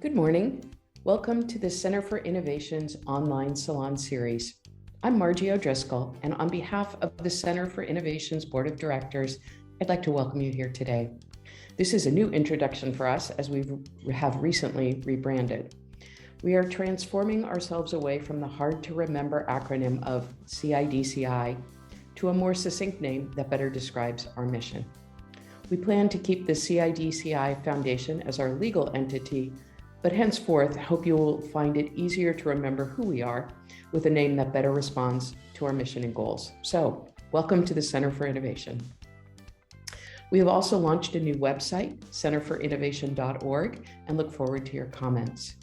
Good morning. Welcome to the Center for Innovation's online salon series. I'm Margie O'Driscoll, and on behalf of the Center for Innovation's Board of Directors, I'd like to welcome you here today. This is a new introduction for us as we have recently rebranded. We are transforming ourselves away from the hard-to-remember acronym of CIDCI to a more succinct name that better describes our mission. We plan to keep the CIDCI Foundation as our legal entity, but henceforth, hope you will find it easier to remember who we are with a name that better responds to our mission and goals. So, welcome to the Center for Innovation. We have also launched a new website, centerforinnovation.org, and look forward to your comments.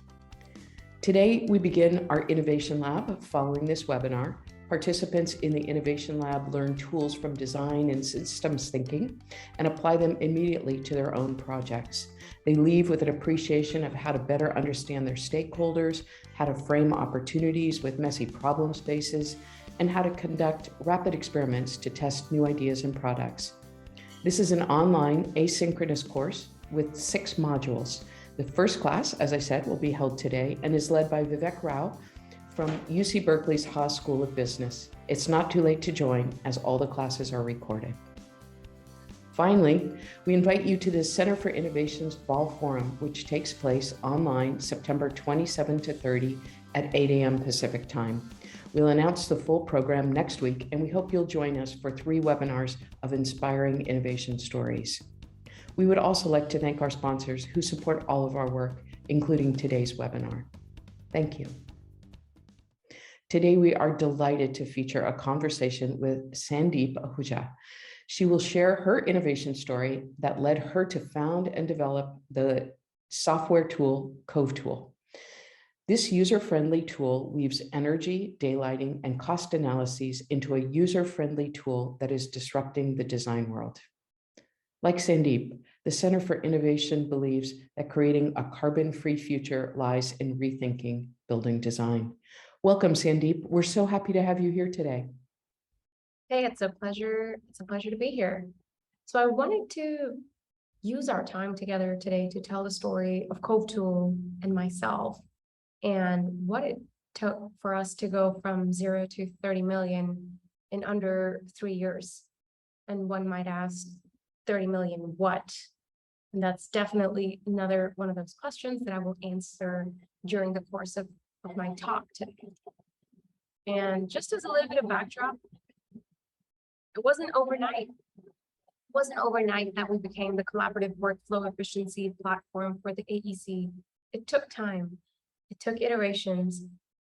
Today, we begin our Innovation Lab following this webinar. Participants in the Innovation Lab learn tools from design and systems thinking and apply them immediately to their own projects. They leave with an appreciation of how to better understand their stakeholders, how to frame opportunities with messy problem spaces, and how to conduct rapid experiments to test new ideas and products. This is an online asynchronous course with 6 modules. The first class, as I said, will be held today and is led by Vivek Rao from UC Berkeley's Haas School of Business. It's not too late to join, as all the classes are recorded. Finally, we invite you to the Center for Innovation's Fall Forum, which takes place online September 27 to 30 at 8 a.m. Pacific Time. We'll announce the full program next week, and we hope you'll join us for 3 webinars of inspiring innovation stories. We would also like to thank our sponsors who support all of our work, including today's webinar. Thank you. Today, we are delighted to feature a conversation with Sandeep Ahuja. She will share her innovation story that led her to found and develop the software tool, cove.tool. This user-friendly tool weaves energy, daylighting, and cost analyses into a user-friendly tool that is disrupting the design world. Like Sandeep, the Center for Innovation believes that creating a carbon-free future lies in rethinking building design. Welcome, Sandeep. We're so happy to have you here today. Hey, it's a pleasure. It's a pleasure to be here. So I wanted to use our time together today to tell the story of cove.tool and myself and what it took for us to go from 0 to 30 million in under 3 years. And one might ask, 30 million what? And that's definitely another one of those questions that I will answer during the course of my talk today. And just as a little bit of backdrop, it wasn't overnight. It wasn't overnight that we became the collaborative workflow efficiency platform for the AEC. It took time, it took iterations,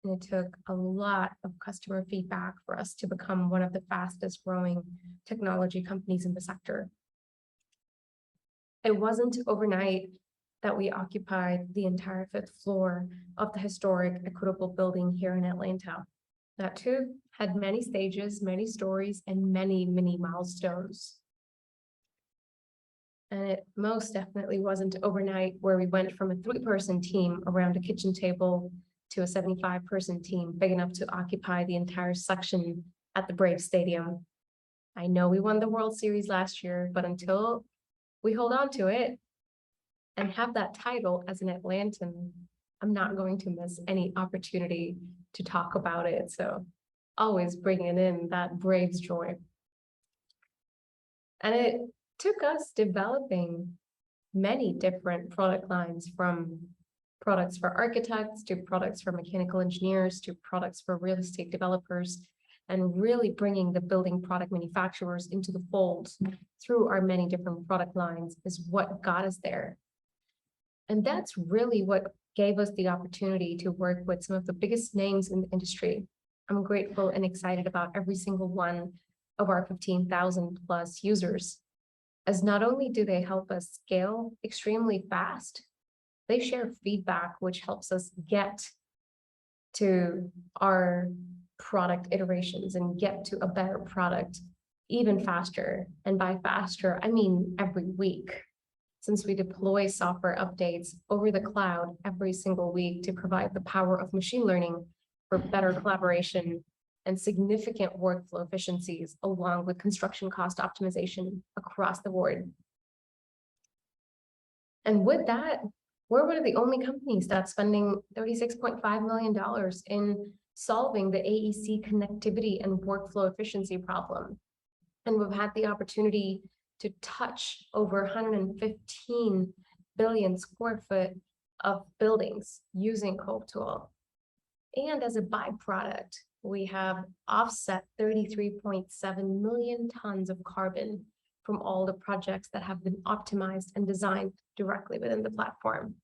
and it took a lot of customer feedback for us to become one of the fastest growing technology companies in the sector. It wasn't overnight that we occupied the entire 5th floor of the historic Equitable building here in Atlanta. That too had many stages, many stories, and many milestones. And it most definitely wasn't overnight where we went from a 3-person team around a kitchen table to a 75-person team big enough to occupy the entire section at the Braves Stadium. I know we won the World Series last year, but until we hold on to it and have that title as an Atlantan, I'm not going to miss any opportunity to talk about it. So always bringing in that Braves joy. And it took us developing many different product lines, from products for architects to products for mechanical engineers to products for real estate developers, and really bringing the building product manufacturers into the fold through our many different product lines is what got us there. And that's really what gave us the opportunity to work with some of the biggest names in the industry. I'm grateful and excited about every single one of our 15,000 plus users, as not only do they help us scale extremely fast, they share feedback, which helps us get to our product iterations and get to a better product even faster. And by faster, I mean every week, since we deploy software updates over the cloud every single week to provide the power of machine learning for better collaboration and significant workflow efficiencies, along with construction cost optimization across the board. And with that, We're one of the only companies that's spending $36.5 million in solving the AEC connectivity and workflow efficiency problem. And we've had the opportunity to touch over 115 billion square foot of buildings using cove.tool. And as a byproduct, we have offset 33.7 million tons of carbon from all the projects that have been optimized and designed directly within the platform.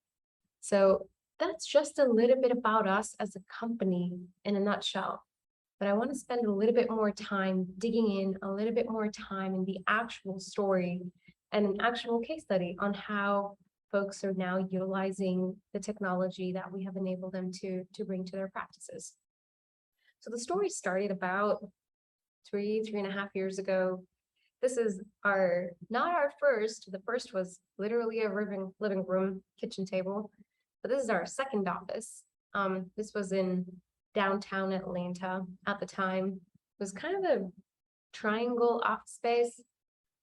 So that's just a little bit about us as a company in a nutshell. But I want to spend a little bit more time digging in, a little bit more time in the actual story and an actual case study on how folks are now utilizing the technology that we have enabled them to bring to their practices. So the story started about 3.5 years ago. This is not our first. The first was literally a living room kitchen table, but this is our second office. This was in downtown Atlanta at the time. It was kind of a triangle office space,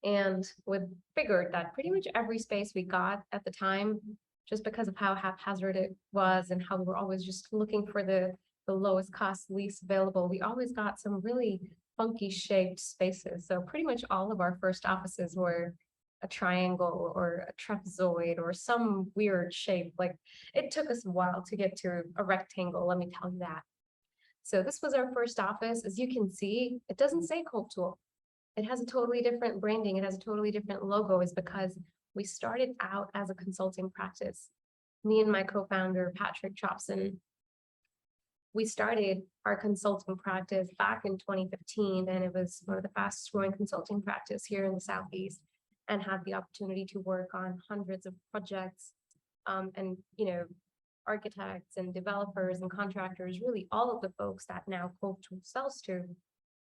and we figured that pretty much every space we got at the time, just because of how haphazard it was and how we were always just looking for the lowest cost, least available, we always got some really funky shaped spaces. So pretty much all of our first offices were a triangle or a trapezoid or some weird shape. Like, it took us a while to get to a rectangle, let me tell you that. So this was our first office. As you can see, it doesn't say cove.tool. It has a totally different branding. It has a totally different logo. Is because we started out as a consulting practice. Me and my co-founder, Patrick Chopson, we started our consulting practice back in 2015, and it was one of the fastest growing consulting practice here in the Southeast, and had the opportunity to work on hundreds of projects, and architects and developers and contractors, really all of the folks that now cove.tool sells to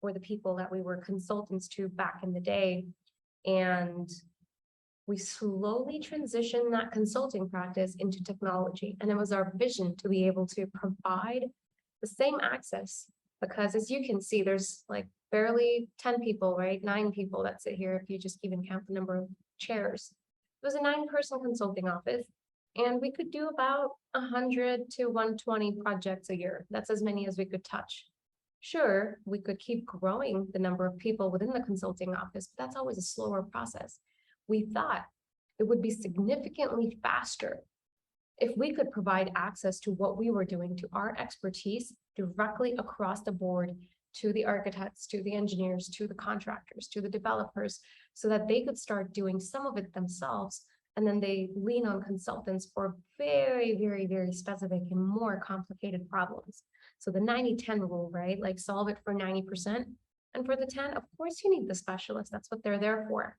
were the people that we were consultants to back in the day. And we slowly transitioned that consulting practice into technology. And it was our vision to be able to provide the same access, because as you can see, there's like barely 10 people, right? 9 people that sit here if you just even count the number of chairs. It was a 9-person consulting office, and we could do about 100 to 120 projects a year. That's as many as we could touch. Sure, we could keep growing the number of people within the consulting office, but that's always a slower process. We thought it would be significantly faster if we could provide access to what we were doing, to our expertise directly across the board, to the architects, to the engineers, to the contractors, to the developers, so that they could start doing some of it themselves. And then they lean on consultants for very, very, very specific and more complicated problems. So the 90-10 rule, right? Like, solve it for 90%. And for the 10, of course, you need the specialist. That's what they're there for.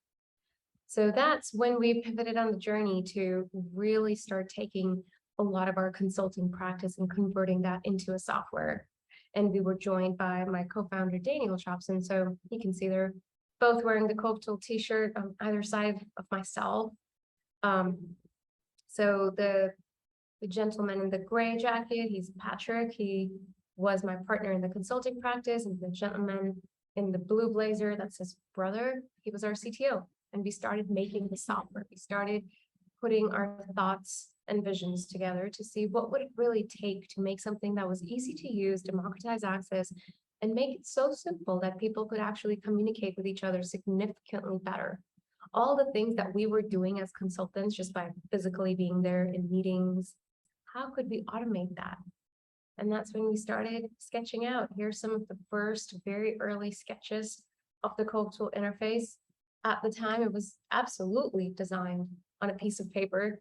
So that's when we pivoted on the journey to really start taking a lot of our consulting practice and converting that into a software. And we were joined by my co-founder, Daniel Chopson. So you can see they're both wearing the cove.tool t-shirt on either side of myself. So the gentleman in the gray jacket, he's Patrick. He was my partner in the consulting practice, and the gentleman in the blue blazer, that's his brother. He was our CTO. And we started making the software. We started putting our thoughts and visions together to see what would it really take to make something that was easy to use, democratize access, and make it so simple that people could actually communicate with each other significantly better. All the things that we were doing as consultants just by physically being there in meetings, how could we automate that? And that's when we started sketching out. Here's some of the first very early sketches of the cove.tool interface. At the time, it was absolutely designed on a piece of paper.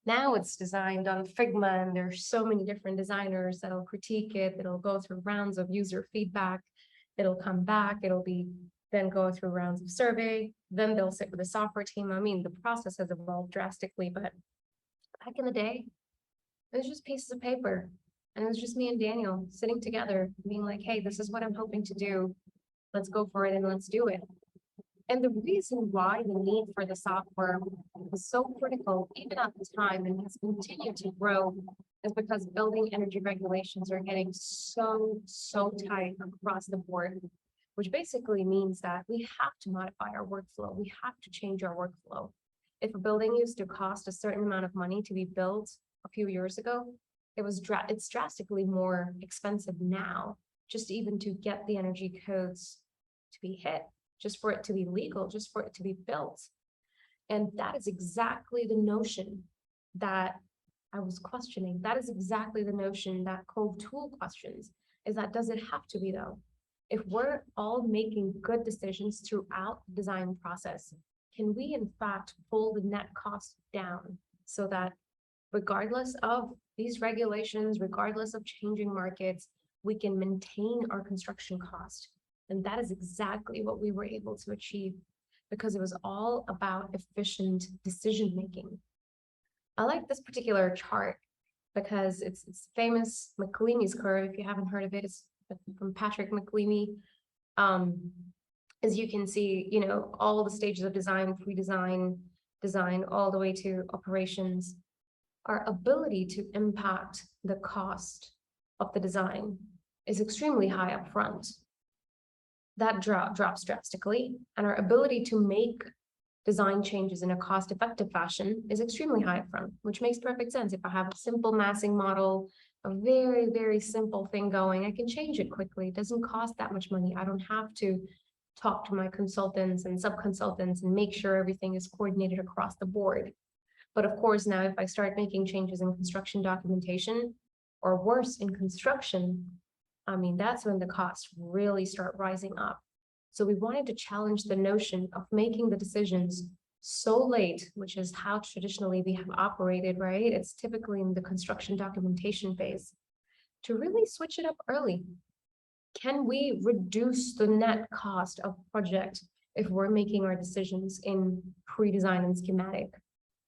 Now it's designed on Figma, and there's so many different designers that'll critique it. It'll go through rounds of user feedback. It'll come back. It'll be then go through rounds of survey. Then they'll sit with the software team. I mean, the process has evolved drastically, but back in the day, it was just pieces of paper. And it was just me and Daniel sitting together, being like, hey, this is what I'm hoping to do. Let's go for it and let's do it. And the reason why the need for the software was so critical, even at the time, and has continued to grow, is because building energy regulations are getting so tight across the board, which basically means that we have to modify our workflow. We have to change our workflow. If a building used to cost a certain amount of money to be built a few years ago, it's drastically more expensive now, just even to get the energy codes to be hit, just for it to be legal, just for it to be built. And that is exactly the notion that I was questioning. That is exactly the notion that cove.tool questions, is that does it have to be though? If we're all making good decisions throughout the design process, can we in fact pull the net cost down so that regardless of these regulations, regardless of changing markets, we can maintain our construction cost? And that is exactly what we were able to achieve, because it was all about efficient decision making. I like this particular chart because it's famous McLeany's curve. If you haven't heard of it, it's from Patrick McLeany. As you can see, you know, all the stages of design, pre-design, design, all the way to operations. Our ability to impact the cost of the design is extremely high up front. That drops drastically, and our ability to make design changes in a cost-effective fashion is extremely high up front, which makes perfect sense. If I have a simple massing model, a very, very simple thing going, I can change it quickly. It doesn't cost that much money. I don't have to talk to my consultants and sub-consultants and make sure everything is coordinated across the board. But of course, now if I start making changes in construction documentation, or worse, in construction, I mean, that's when the costs really start rising up. So we wanted to challenge the notion of making the decisions so late, which is how traditionally we have operated, right? It's typically in the construction documentation phase, to really switch it up early. Can we reduce the net cost of project if we're making our decisions in pre-design and schematic?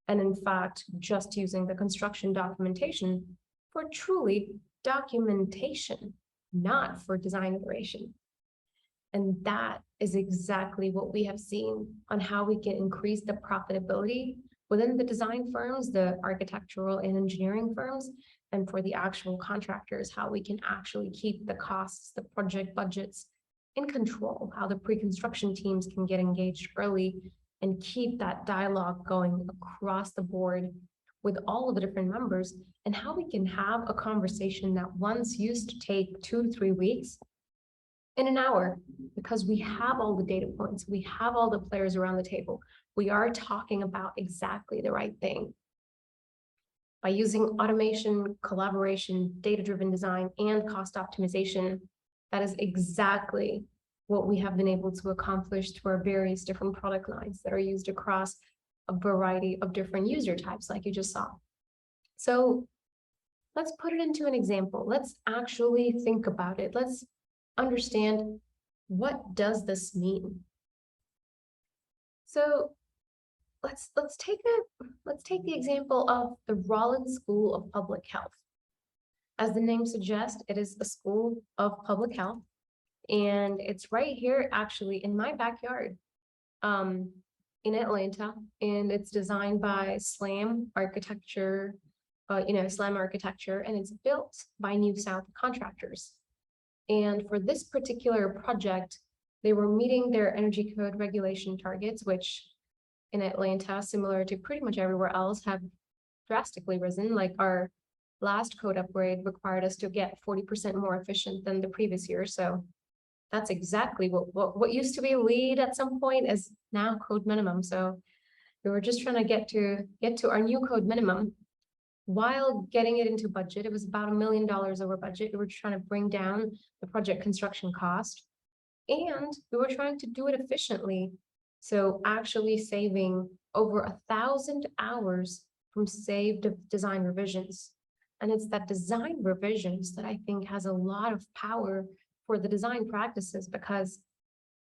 And in fact, just using the construction documentation for truly documentation, not for design iteration. And that is exactly what we have seen on how we can increase the profitability within the design firms, the architectural and engineering firms, and for the actual contractors, how we can actually keep the costs, the project budgets in control, how the pre-construction teams can get engaged early and keep that dialogue going across the board with all of the different members, and how we can have a conversation that once used to take 2 to 3 weeks in an hour, because we have all the data points, we have all the players around the table. We are talking about exactly the right thing. By using automation, collaboration, data-driven design, and cost optimization, that is exactly what we have been able to accomplish through our various different product lines that are used across a variety of different user types, like you just saw. So let's put it into an example. Let's actually think about it. Let's understand, what does this mean? So let's take the example of the Rollins School of Public Health. As the name suggests, it is a school of public health, and it's right here actually in my backyard in Atlanta, and it's designed by Slam Architecture, Slam Architecture, and it's built by New South contractors. And for this particular project, they were meeting their energy code regulation targets, which in Atlanta, similar to pretty much everywhere else, have drastically risen. Like our last code upgrade required us to get 40% more efficient than the previous year. So that's exactly what used to be LEED at some point is now code minimum. So we were just trying to get to our new code minimum while getting it into budget. It was about $1 million over budget. We were trying to bring down the project construction cost, and we were trying to do it efficiently. So actually saving over 1,000 hours from saved design revisions. And it's that design revisions that I think has a lot of power for the design practices, because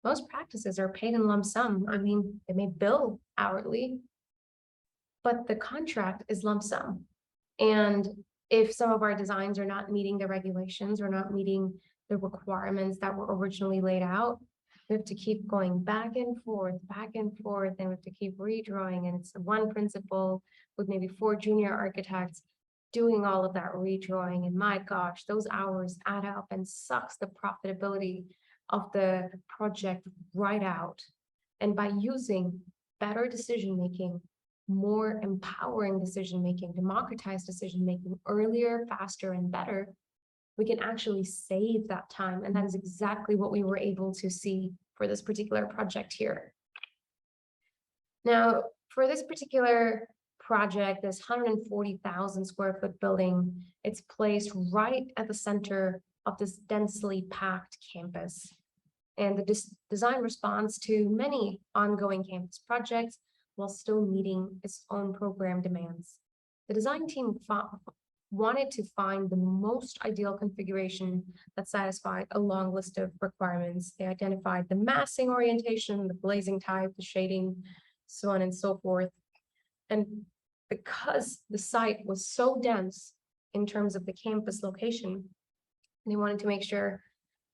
most practices are paid in lump sum. I mean, they may bill hourly, but the contract is lump sum. And if some of our designs are not meeting the regulations or not meeting the requirements that were originally laid out, we have to keep going back and forth, and we have to keep redrawing. And it's one principal with maybe 4 junior architects doing all of that redrawing. And my gosh, those hours add up and sucks the profitability of the project right out. And by using better decision making, more empowering decision-making, democratized decision-making earlier, faster, and better, we can actually save that time. And that is exactly what we were able to see for this particular project here. Now, for this particular project, this 140,000 square foot building, it's placed right at the center of this densely packed campus. And the design responds to many ongoing campus projects while still meeting its own program demands. The design team wanted to find the most ideal configuration that satisfied a long list of requirements. They identified the massing orientation, the glazing type, the shading, so on and so forth. And because the site was so dense in terms of the campus location, they wanted to make sure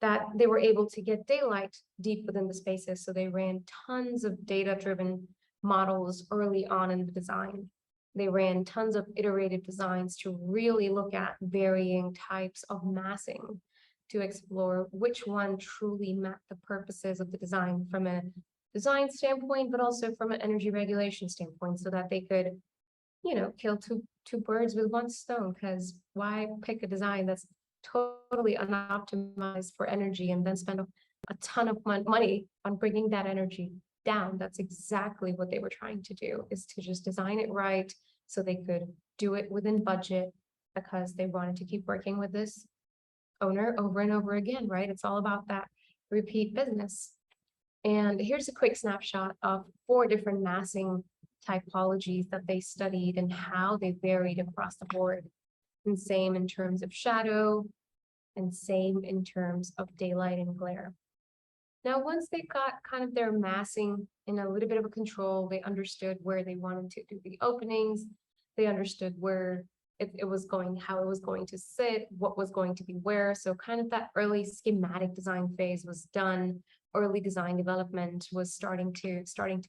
that they were able to get daylight deep within the spaces. So they ran tons of data-driven models early on in the design. They ran tons of iterative designs to really look at varying types of massing to explore which one truly met the purposes of the design from a design standpoint, but also from an energy regulation standpoint, so that they could, kill two birds with one stone. Because why pick a design that's totally unoptimized for energy and then spend a ton of money on bringing that energy down? That's exactly what they were trying to do, is to just design it right so they could do it within budget, because they wanted to keep working with this owner over and over again, right? It's all about that repeat business. And here's a quick snapshot of 4 different massing typologies that they studied and how they varied across the board. And same in terms of shadow, and same in terms of daylight and glare. Now, once they got kind of their massing in a little bit of a control, they understood where they wanted to do the openings. They understood where it was going, how it was going to sit, what was going to be where. So kind of that early schematic design phase was done. Early design development was starting to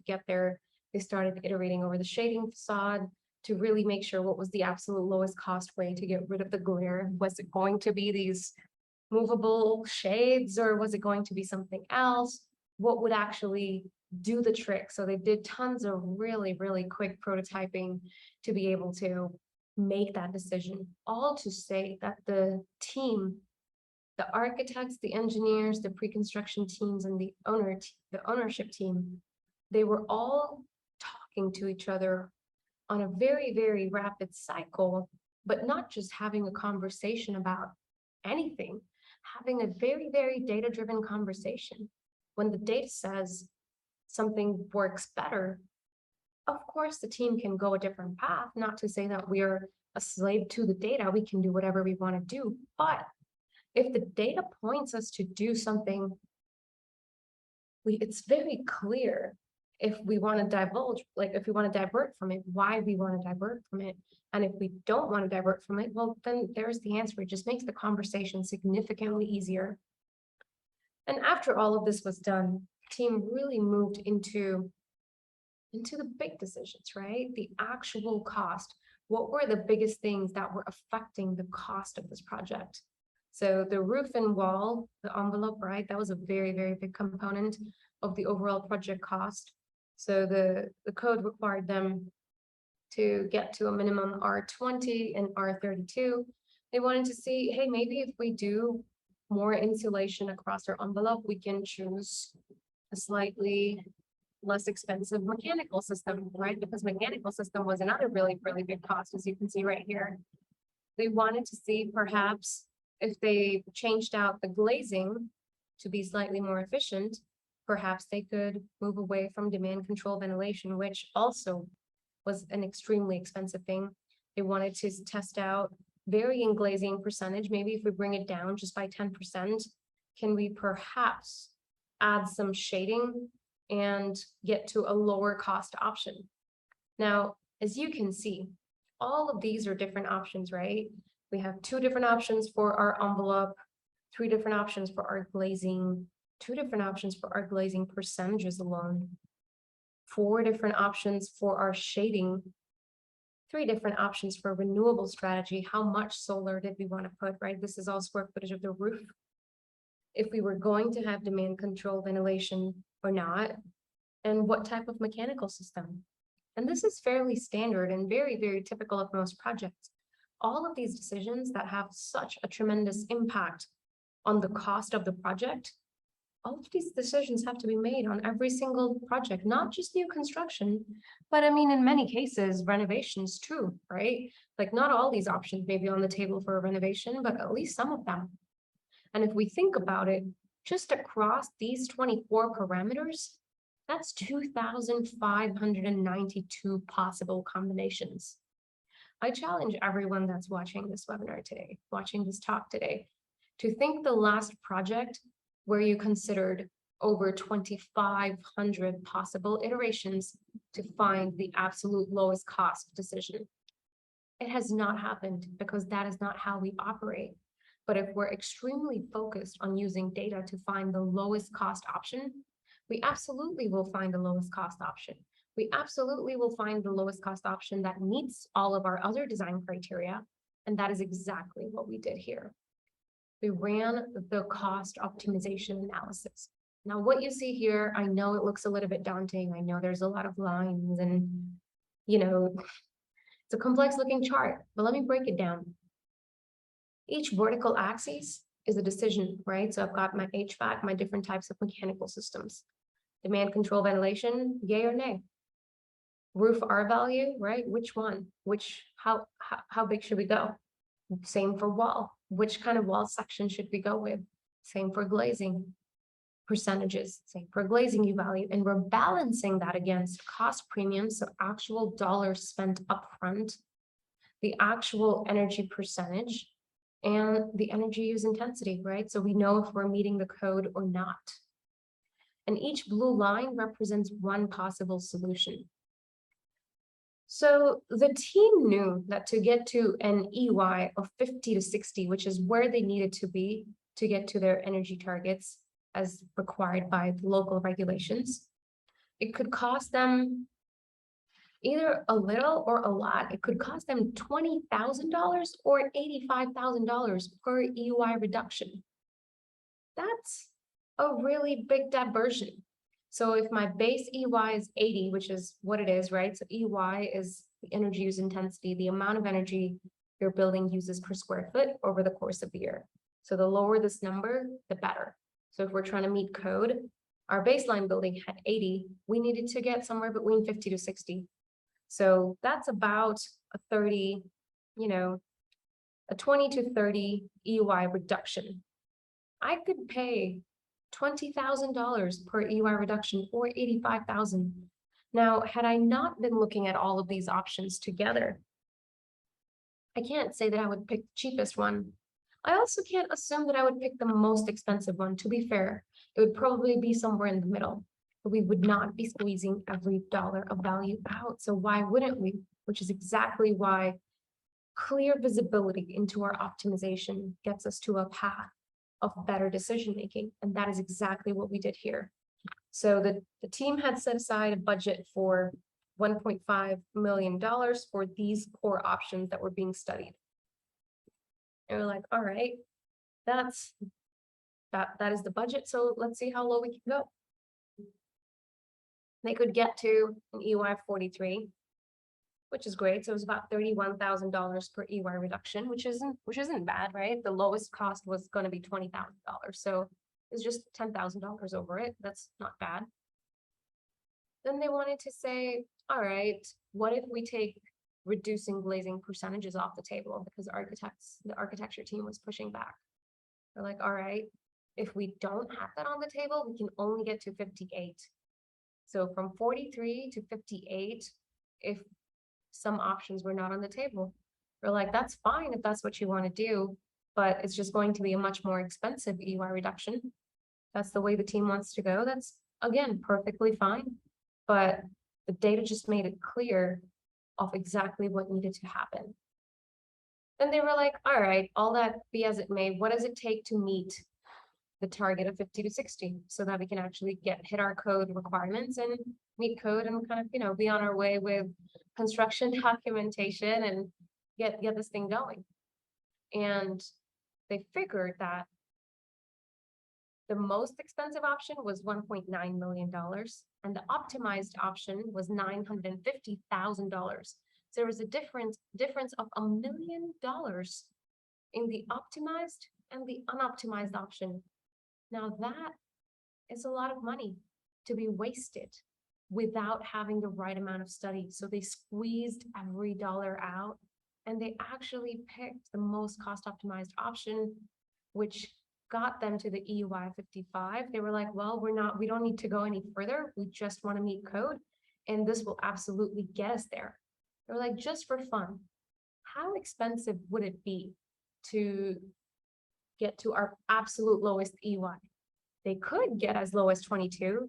get there. They started iterating over the shading facade to really make sure what was the absolute lowest cost way to get rid of the glare. Was it going to be these movable shades, or was it going to be something else? What would actually do the trick? So they did tons of really, really quick prototyping to be able to make that decision. All to say that the team, the architects, the engineers, the pre-construction teams, and the ownership team, they were all talking to each other on a very, very rapid cycle, but not just having a conversation about anything, having a very, very data-driven conversation. When the data says something works better, of course, the team can go a different path, not to say that we're a slave to the data. We can do whatever we want to do. But if the data points us to do something, it's very clear if we want to divulge, like if we want to divert from it, why we want to divert from it. And if we don't want to divert from it, well, then there's the answer. It just makes the conversation significantly easier. And after all of this was done, the team really moved into the big decisions, right? The actual cost. What were the biggest things that were affecting the cost of this project? So the roof and wall, the envelope, right? That was a very, very big component of the overall project cost. So the code required them to get to a minimum R20 and R32. They wanted to see, hey, maybe if we do more insulation across our envelope, we can choose a slightly less expensive mechanical system, right? Because mechanical system was another really, really big cost, as you can see right here. They wanted to see perhaps if they changed out the glazing to be slightly more efficient, perhaps they could move away from demand control ventilation, which also was an extremely expensive thing. They wanted to test out varying glazing percentage. Maybe if we bring it down just by 10%, can we perhaps add some shading and get to a lower cost option? Now, as you can see, all of these are different options, right? We have 2 different options for our envelope, 3 different options for our glazing, 2 different options for our glazing percentages alone, 4 different options for our shading, 3 different options for renewable strategy. How much solar did we want to put, right? This is all square footage of the roof. If we were going to have demand control ventilation or not, and what type of mechanical system. And this is fairly standard and very, very typical of most projects. All of these decisions that have such a tremendous impact on the cost of the project, all of these decisions have to be made on every single project, not just new construction, but I mean, in many cases, renovations too, right? Like not all these options may be on the table for a renovation, but at least some of them. And if we think about it, just across these 24 parameters, that's 2,592 possible combinations. I challenge everyone that's watching this webinar today, watching this talk today, to think the last project where you considered over 2,500 possible iterations to find the absolute lowest cost decision. It has not happened because that is not how we operate. But if we're extremely focused on using data to find the lowest cost option, we absolutely will find the lowest cost option. We absolutely will find the lowest cost option that meets all of our other design criteria. And that is exactly what we did here. We ran the cost optimization analysis. Now, what you see here, I know it looks a little bit daunting. I know there's a lot of lines and, it's a complex looking chart, but let me break it down. Each vertical axis is a decision, right? So I've got my HVAC, my different types of mechanical systems. Demand control ventilation, yay or nay? Roof R value, right? Which one? How big should we go? Same for wall. Which kind of wall section should we go with? Same for glazing. Percentages, same for glazing U value. And we're balancing that against cost premiums, so actual dollars spent upfront, the actual energy percentage, and the energy use intensity, right? So we know if we're meeting the code or not. And each blue line represents one possible solution. So the team knew that to get to an EY of 50 to 60, which is where they needed to be to get to their energy targets as required by local regulations, it could cost them either a little or a lot. It could cost them $20,000 or $85,000 per EY reduction. That's a really big diversion. So if my base EY is 80, which is what it is, right? So EY is the energy use intensity, the amount of energy your building uses per square foot over the course of the year. So the lower this number, the better. So if we're trying to meet code, our baseline building had 80, we needed to get somewhere between 50 to 60. So that's about a 30, a 20 to 30 EY reduction. I could pay $20,000 per EY reduction or $85,000. Now, had I not been looking at all of these options together, I can't say that I would pick the cheapest one. I also can't assume that I would pick the most expensive one. To be fair, it would probably be somewhere in the middle, but we would not be squeezing every dollar of value out. So why wouldn't we? Which is exactly why clear visibility into our optimization gets us to a path of better decision making. And that is exactly what we did here. So the team had set aside a budget for $1.5 million for these core options that were being studied. And we're like, all right, that is the budget. So let's see how low we can go. They could get to an EY 43, which is great. So it was about $31,000 per EY reduction, which isn't bad, right? The lowest cost was going to be $20,000. So it's just $10,000 over it. That's not bad. Then they wanted to say, all right, what if we take reducing glazing percentages off the table, because the architecture team was pushing back. They're like, all right, if we don't have that on the table, we can only get to 58. So from 43 to 58, if some options were not on the table, we're like, that's fine if that's what you want to do, but it's just going to be a much more expensive EY reduction. That's the way the team wants to go. That's, again, perfectly fine. But the data just made it clear of exactly what needed to happen. Then they were like, all right, all that be as it may, what does it take to meet the target of 50 to 60 so that we can actually hit our code requirements and meet code and kind of, be on our way with construction documentation and get this thing going. And they figured that The most expensive option was $1.9 million, and the optimized option was $950,000. So there was a difference of $1 million in the optimized and the unoptimized option. Now that is a lot of money to be wasted without having the right amount of study. So they squeezed every dollar out, and they actually picked the most cost optimized option, which got them to the EUI 55. They were like, well, we don't need to go any further. We just want to meet code, and this will absolutely get us there. They were like, just for fun, how expensive would it be to get to our absolute lowest EUI? They could get as low as 22,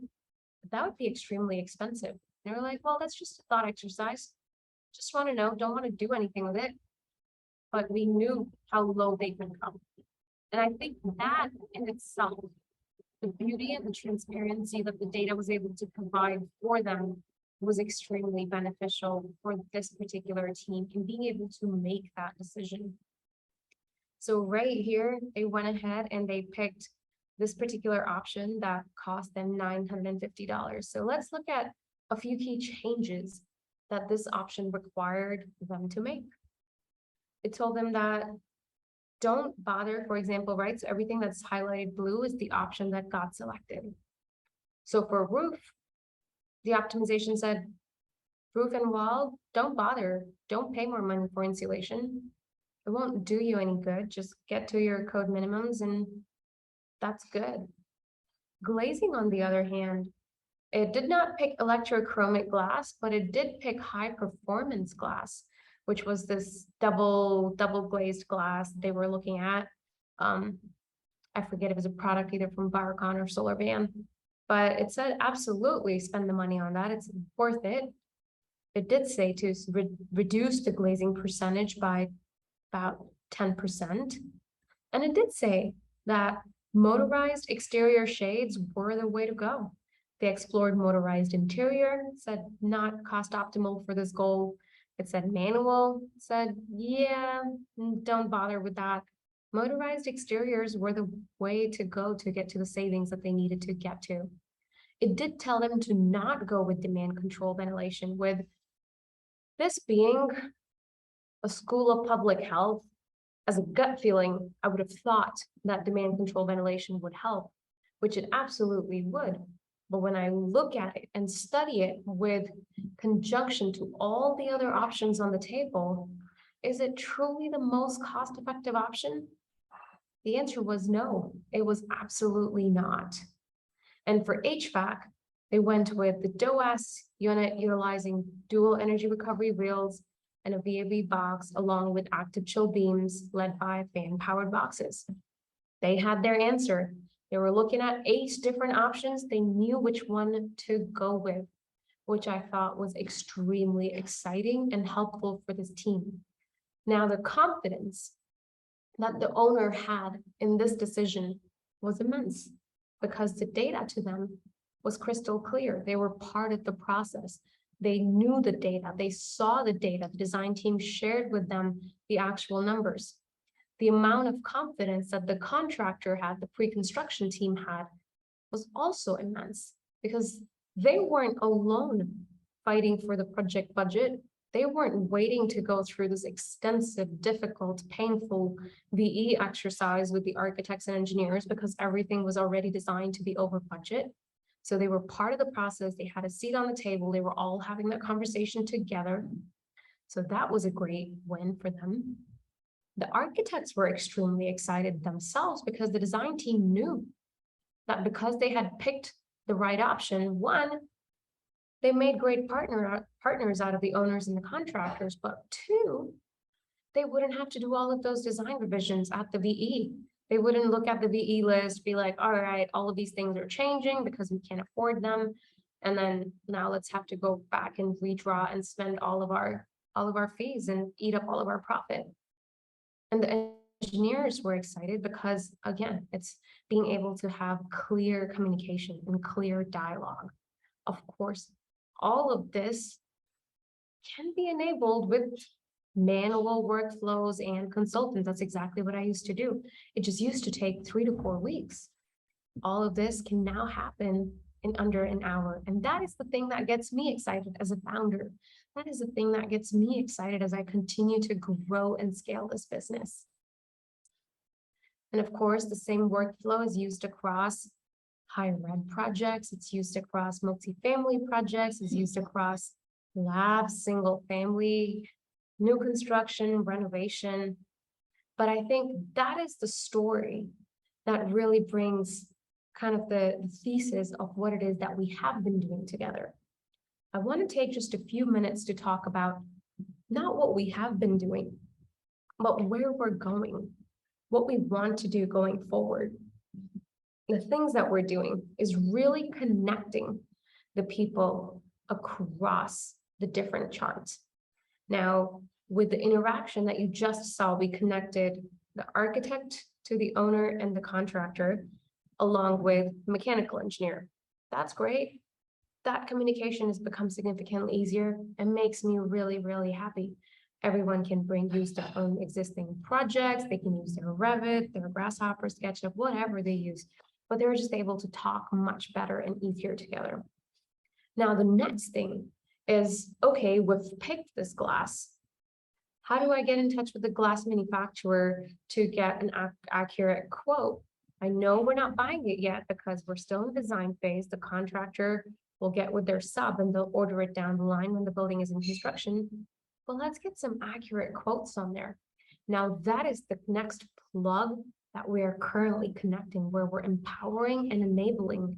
but that would be extremely expensive. They were like, well, that's just a thought exercise. Just want to know, don't want to do anything with it. But we knew how low they could come. And I think that in itself, the beauty and the transparency that the data was able to provide for them was extremely beneficial for this particular team in being able to make that decision. So right here, they went ahead and they picked this particular option that cost them $950. So let's look at a few key changes that this option required them to make. It told them that don't bother, for example, right? So everything that's highlighted blue is the option that got selected. So for roof, the optimization said, roof and wall, don't bother. Don't pay more money for insulation. It won't do you any good. Just get to your code minimums and that's good. Glazing, on the other hand, it did not pick electrochromic glass, but it did pick high performance glass, which was this double glazed glass they were looking at. I forget if it was a product either from Vircon or SolarBan, but it said absolutely spend the money on that. It's worth it. It did say to reduce the glazing percentage by about 10%. And it did say that motorized exterior shades were the way to go. They explored motorized interior, said not cost optimal for this goal. It said manual, said, yeah, don't bother with that. Motorized exteriors were the way to go to get to the savings that they needed to get to. It did tell them to not go with demand control ventilation, with this being a school of public health. As a gut feeling, I would have thought that demand control ventilation would help, which it absolutely would. But when I look at it and study it with conjunction to all the other options on the table, is it truly the most cost-effective option? The answer was no, it was absolutely not. And for HVAC, they went with the DOAS unit utilizing dual energy recovery reels and a VAV box along with active chill beams led by fan-powered boxes. They had their answer. They were looking at 8 different options. They knew which one to go with, which I thought was extremely exciting and helpful for this team. Now, the confidence that the owner had in this decision was immense because the data to them was crystal clear. They were part of the process. They knew the data. They saw the data. The design team shared with them the actual numbers. The amount of confidence that the contractor had, the pre-construction team had, was also immense because they weren't alone fighting for the project budget. They weren't waiting to go through this extensive, difficult, painful VE exercise with the architects and engineers because everything was already designed to be over budget. So they were part of the process. They had a seat on the table. They were all having that conversation together. So that was a great win for them. The architects were extremely excited themselves because the design team knew that because they had picked the right option, one, they made great partners out of the owners and the contractors, but two, they wouldn't have to do all of those design revisions at the VE. They wouldn't look at the VE list, be like, all right, all of these things are changing because we can't afford them. And then now let's have to go back and redraw and spend all of our fees and eat up all of our profit. And the engineers were excited because, again, it's being able to have clear communication and clear dialogue. Of course, all of this can be enabled with manual workflows and consultants. That's exactly what I used to do. It just used to take 3 to 4 weeks. All of this can now happen in under an hour. And that is the thing that gets me excited as a founder. That is the thing that gets me excited as I continue to grow and scale this business. And of course, the same workflow is used across higher ed projects. It's used across multifamily projects. It's used across labs, single family, new construction, renovation. But I think that is the story that really brings kind of the thesis of what it is that we have been doing together. I want to take just a few minutes to talk about not what we have been doing, but where we're going, what we want to do going forward. The things that we're doing is really connecting the people across the different charts. Now, with the interaction that you just saw, we connected the architect to the owner and the contractor, along with the mechanical engineer. That's great. That communication has become significantly easier and makes me really, really happy. Everyone can use their own existing projects. They can use their Revit, their Grasshopper, SketchUp, whatever they use, but they're just able to talk much better and easier together. Now, the next thing is, okay, we've picked this glass. How do I get in touch with the glass manufacturer to get an accurate quote? I know we're not buying it yet because we're still in the design phase. The contractor will get with their sub and they'll order it down the line when the building is in construction. But let's get some accurate quotes on there. Now, that is the next plug that we are currently connecting, where we're empowering and enabling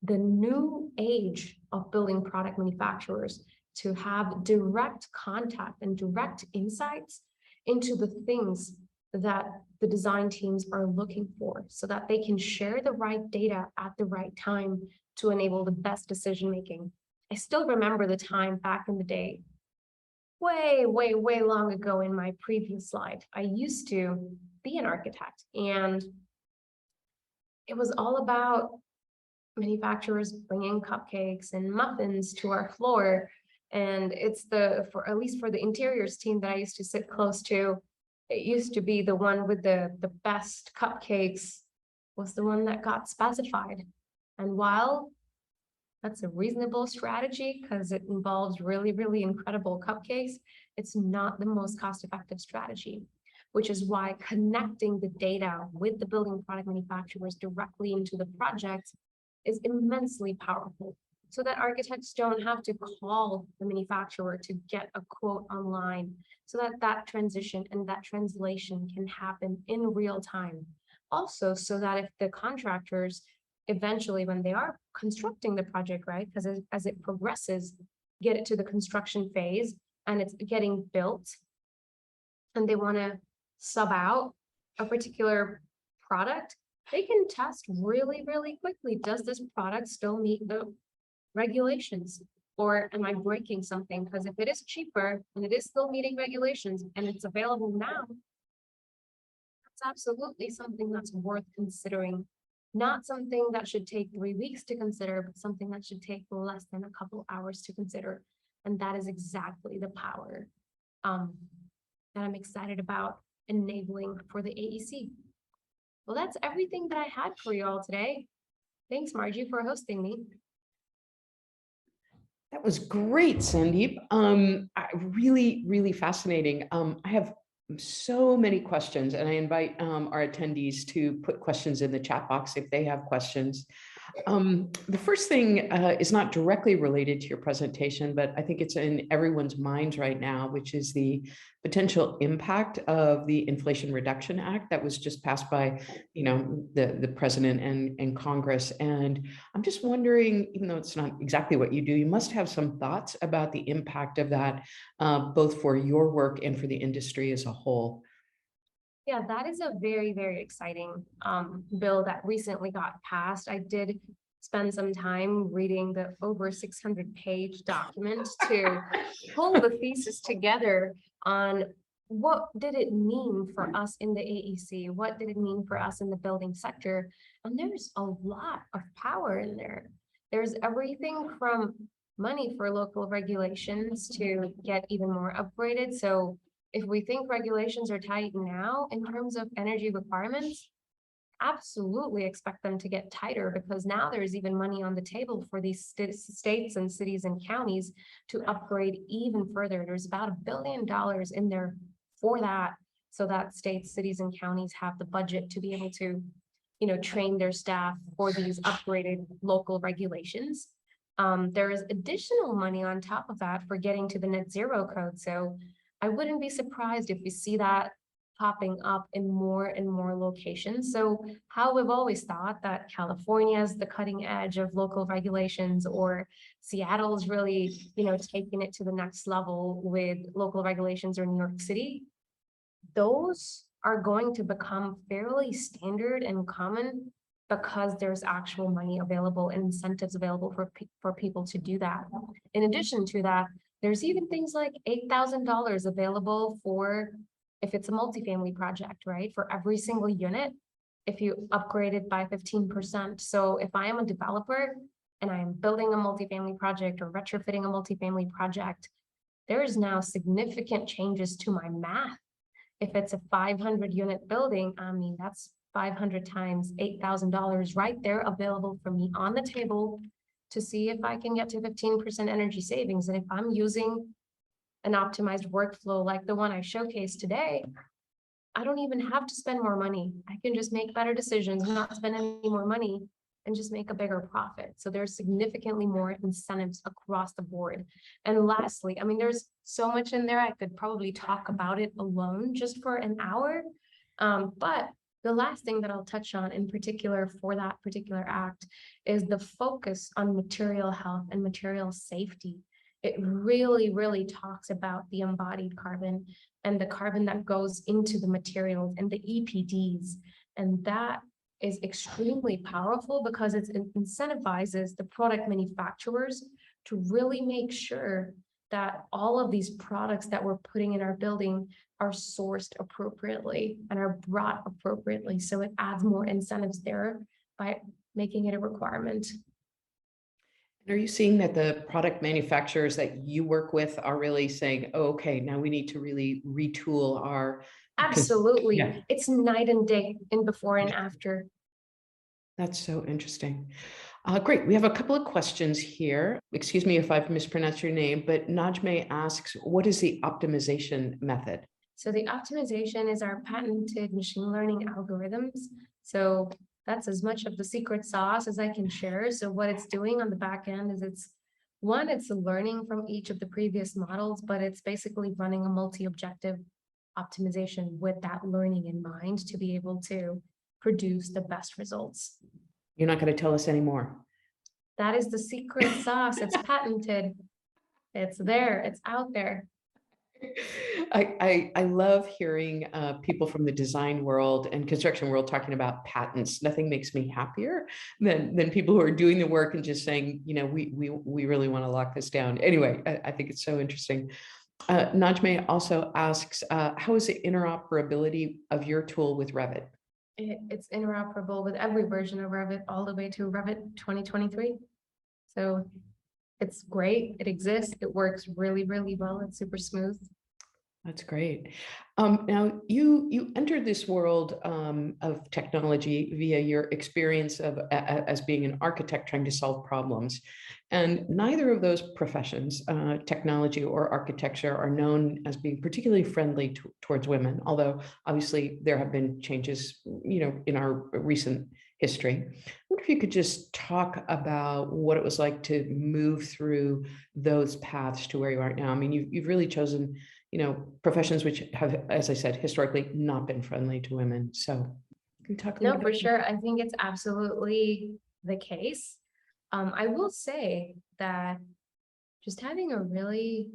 the new age of building product manufacturers to have direct contact and direct insights into the things that the design teams are looking for, so that they can share the right data at the right time to enable the best decision making. I still remember the time back in the day, way, way, way long ago in my previous slide. I used to be an architect, and it was all about manufacturers bringing cupcakes and muffins to our floor. And it's at least for the interiors team that I used to sit close to, it used to be the one with the best cupcakes was the one that got specified. And while that's a reasonable strategy because it involves really, really incredible cupcakes, it's not the most cost-effective strategy, which is why connecting the data with the building product manufacturers directly into the project is immensely powerful, so that architects don't have to call the manufacturer to get a quote online, so that that transition and that translation can happen in real time. Also, so that if the contractors eventually, when they are constructing the project, right, because as it progresses, get it to the construction phase and it's getting built, and they want to sub out a particular product, they can test really, really quickly. Does this product still meet the regulations, or am I breaking something? Because if it is cheaper and it is still meeting regulations and it's available now, that's absolutely something that's worth considering. Not something that should take 3 weeks to consider, but something that should take less than a couple hours to consider. And that is exactly the power that I'm excited about enabling for the AEC. Well, that's everything that I had for you all today. Thanks, Margie, for hosting me. That was great, Sandeep. Really, really fascinating. I have so many questions, and I invite our attendees to put questions in the chat box if they have questions. The first thing is not directly related to your presentation, but I think it's in everyone's minds right now, which is the potential impact of the Inflation Reduction Act that was just passed by, the president and Congress. And I'm just wondering, even though it's not exactly what you do, you must have some thoughts about the impact of that, both for your work and for the industry as a whole. Yeah, that is a very, very exciting bill that recently got passed. I did spend some time reading the over 600-page document to pull the thesis together on what did it mean for us in the AEC? What did it mean for us in the building sector? And there's a lot of power in there. There's everything from money for local regulations to get even more upgraded. So if we think regulations are tight now in terms of energy requirements, absolutely expect them to get tighter, because now there's even money on the table for these states and cities and counties to upgrade even further. There's about $1 billion in there for that, so that states, cities, and counties have the budget to be able to, train their staff for these upgraded local regulations. There is additional money on top of that for getting to the net zero code. So I wouldn't be surprised if we see that popping up in more and more locations. So how we've always thought that California is the cutting edge of local regulations, or Seattle's really, taking it to the next level with local regulations, or New York City, those are going to become fairly standard and common, because there's actual money available and incentives available for people to do that. In addition to that, there's even things like $8,000 available for, if it's a multifamily project, right? For every single unit, if you upgrade it by 15%. So if I am a developer and I am building a multifamily project or retrofitting a multifamily project, there is now significant changes to my math. If it's a 500 unit building, I mean, that's 500 times $8,000 right there available for me on the table to see if I can get to 15% energy savings. And if I'm using an optimized workflow like the one I showcased today, I don't even have to spend more money. I can just make better decisions, not spend any more money, and just make a bigger profit. So there's significantly more incentives across the board. And lastly, I mean, there's so much in there. I could probably talk about it alone just for an hour. But the last thing that I'll touch on in particular for that particular act is the focus on material health and material safety. It really, really talks about the embodied carbon and the carbon that goes into the materials and the EPDs. And that is extremely powerful, because it incentivizes the product manufacturers to really make sure that all of these products that we're putting in our building are sourced appropriately and are brought appropriately. So it adds more incentives there by making it a requirement. Are you seeing that the product manufacturers that you work with are really saying, oh, okay, now we need to really retool our... Absolutely. Yeah. It's night and day in before and after. That's so interesting. Great. We have a couple of questions here. Excuse me if I've mispronounced your name, but Najme asks, what is the optimization method? So the optimization is our patented machine learning algorithms. So that's as much of the secret sauce as I can share. So what it's doing on the back end is it's learning from each of the previous models, but it's basically running a multi-objective optimization with that learning in mind to be able to produce the best results. You're not going to tell us anymore. That is the secret sauce. It's patented. It's there. It's out there. I love hearing people from the design world and construction world talking about patents. Nothing makes me happier than people who are doing the work and just saying, we really want to lock this down. Anyway, I think it's so interesting. Najme also asks, how is the interoperability of your tool with Revit? It's interoperable with every version of Revit all the way to Revit 2023. So it's great. It exists. It works really, really well. It's super smooth. That's great. Now, you entered this world of technology via your experience of as being an architect trying to solve problems, and neither of those professions, technology or architecture, are known as being particularly friendly towards women. Although obviously there have been changes, in our recent history. I wonder if you could just talk about what it was like to move through those paths to where you are now. I mean, you've really chosen, professions which have, as I said, historically not been friendly to women. So can you talk a little bit? No, for sure. I think it's absolutely the case. I will say that just having a really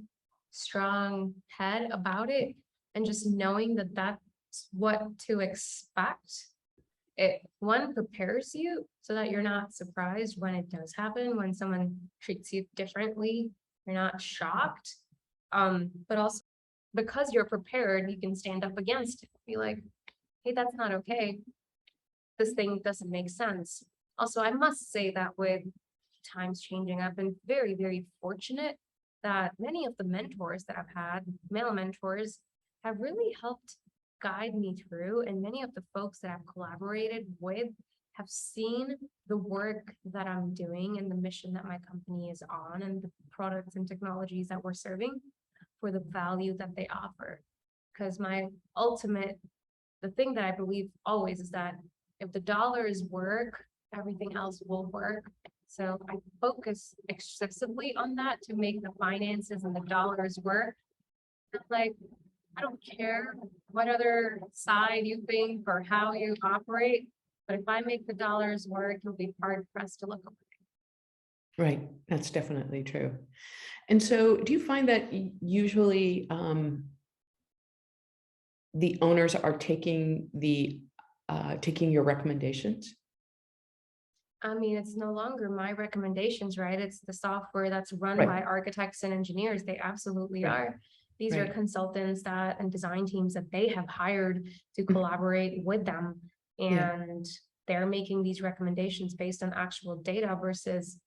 strong head about it and just knowing that that's what to expect, it prepares you so that you're not surprised when it does happen, when someone treats you differently, you're not shocked. But also because you're prepared, you can stand up against it, be like, hey, that's not okay. This thing doesn't make sense. Also, I must say that with times changing, I've been very, very fortunate that many of the mentors that I've had, male mentors, have really helped guide me through, and many of the folks that I've collaborated with have seen the work that I'm doing and the mission that my company is on and the products and technologies that we're serving for the value that they offer. Because the thing that I believe always is that if the dollars work, everything else will work. So I focus excessively on that to make the finances and the dollars work. Like, I don't care what other side you think or how you operate, but if I make the dollars work, you'll be hard pressed to look away. Right, that's definitely true. And so do you find that usually the owners are taking your recommendations? I mean, it's no longer my recommendations, right? It's the software that's run Right. by architects and engineers. They absolutely Right. are. These are Right. consultants and design teams that they have hired to collaborate with them. Yeah. And they're making these recommendations based on actual data versus,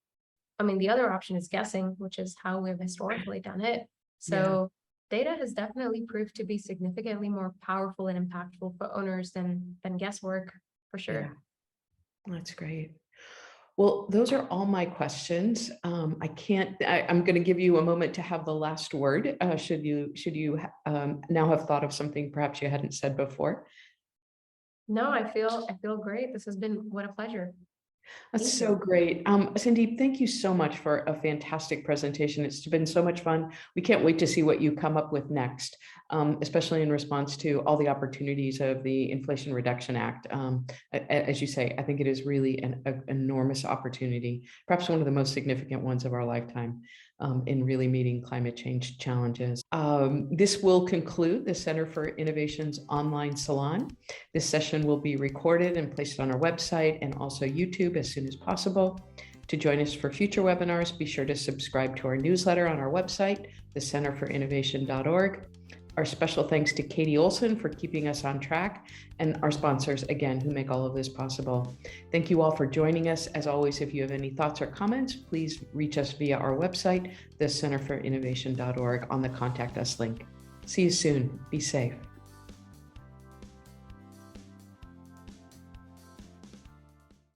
I mean, the other option is guessing, which is how we've historically done it. So data has definitely proved to be significantly more powerful and impactful for owners than guesswork, for sure. Yeah, that's great. Well, those are all my questions. I'm going to give you a moment to have the last word. Should you now have thought of something perhaps you hadn't said before? No, I feel great. This has been what a pleasure. That's Thank so you. great. Sandeep, thank you so much for a fantastic presentation. It's been so much fun. We can't wait to see what you come up with next, especially in response to all the opportunities of the Inflation Reduction Act. As you say, I think it is really an enormous opportunity, perhaps one of the most significant ones of our lifetime, in really meeting climate change challenges. This will conclude the Center for Innovation's online salon. This session will be recorded and placed on our website and also YouTube as soon as possible. To join us for future webinars, be sure to subscribe to our newsletter on our website, thecenterforinnovation.org. Our special thanks to Katie Olson for keeping us on track, and our sponsors, again, who make all of this possible. Thank you all for joining us. As always, if you have any thoughts or comments, please reach us via our website, thecenterforinnovation.org, on the Contact Us link. See you soon. Be safe.